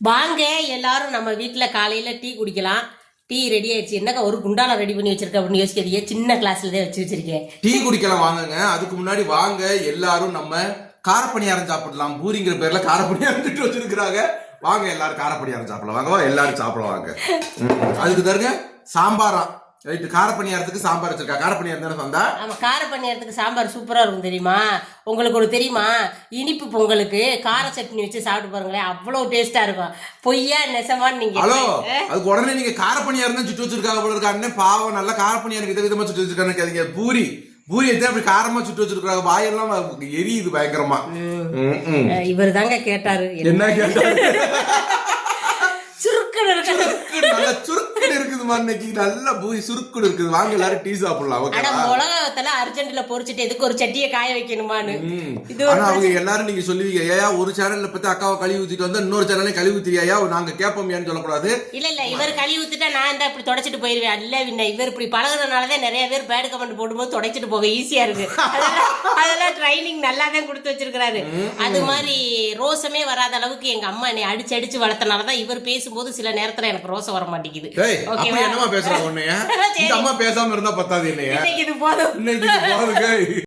வாங்க எல்லாரும் நம்ம வீட்டில் காலையில் டீ குடிக்கலாம். டீ ரெடி ஆயிடுச்சு. என்னக்கா ஒரு குண்டால ரெடி பண்ணி வச்சிருக்க அப்படின்னு யோசிக்கிறீங்க. சின்ன கிளாஸ்ல தான் வச்சிருக்கேன். டீ குடிக்கலாம் வாங்குங்க. அதுக்கு முன்னாடி வாங்க எல்லாரும் நம்ம காரப்பணியாரம் சாப்பிடலாம். பூரிங்கிற பேர்ல காரப்பணியாரம் திட்டு வச்சிருக்கிறாங்க. வாங்க எல்லாரும் காரப்பணியாரம் சாப்பிடலாம். வாங்க எல்லாரும் சாப்பிடலாம் வாங்க. அதுக்கு தருங்க சாம்பாரா ரைட்டு. காரப்பணியாரத்துக்கு சாம்பார் வச்சிருக்கா. காரப்பணியாரம் தானே வந்தா? ஆமா, காரப்பணியாரத்துக்கு சாம்பார் சூப்பரா இருக்கும் தெரியுமா? உங்களுக்கு ஒரு தெரியுமா, இனிப்பு பொங்கலுக்கு கார சட்னி வச்சு சாப்பிட்டு பாருங்களேன், அவ்வளவு டேஸ்டா இருக்கும். பொய்யா நெசமான்னு நீங்க ஹலோ, அதுக்கு உடனே நீங்க காரப்பணியாரம் தான் சுட்டு வச்சிருக்காங்க போல இருக்காங்க. பாவம், நல்லா காரப்பணியாரம் விதவிதமா சுட்டு வச்சிருக்காங்க. பூரி எத்தனை அப்படி காரமா சுட்டு வச்சிருக்காங்க. வாயெல்லாம் எரியுது பயங்கரமா. இவர் தாங்க கேட்டாரு. என்ன கேட்டாரு? சுருக்குன்னு நல்ல சுருக்குன்னு இருக்குதுமா. இன்னைக்கு நல்ல பூரி சுருக்குன்னு இருக்குது. வாங்க எல்லாரும் டீ சாப்பிடலாம். மிளகாத்தல அர்ஜென்ட்ல பொரிச்சிட்டு எதுக்கு ஒரு சட்டியை காய வைக்கணுமான்னு. ஆனா அவங்க எல்லாரும் நீங்க சொல்லுவீங்க, ஏயா ஒரு சேனல்ல பத்தி அக்காவை கழுவி ஊத்திட்டு வந்தா இன்னொரு சேனல்ல கழுவி ஊத்திரியா, நாங்க கேட்போம் ஏன்னு சொல்லக்கூடாது. இல்ல இவர் கழுவி ஊத்திட்டா நான் இந்த இப்படி தொடச்சிட்டு போயிருவேன். இல்ல இவர் இப்படி பழகுறதுனாலதான் நிறைய பேர் பேட் கமெண்ட் போடும்போது தொடச்சிட்டு போக ஈஸியா இருக்கு. அதெல்லாம் ட்ரைனிங் நல்லா தான் கொடுத்து வச்சிருக்காரு. அது மாதிரி ரோசமே வராத அளவுக்கு எங்க அம்மா என்னை அடிச்சு வளர்த்தனாலதான் இவர் பேசும்போது சில நேரத்துல எனக்கு ரோசம் வர மாட்டேங்குது. என்னமா பேசுறாங்க? அம்மா பேசாம இருந்தா பத்தாது. என்னையா இது போதும்.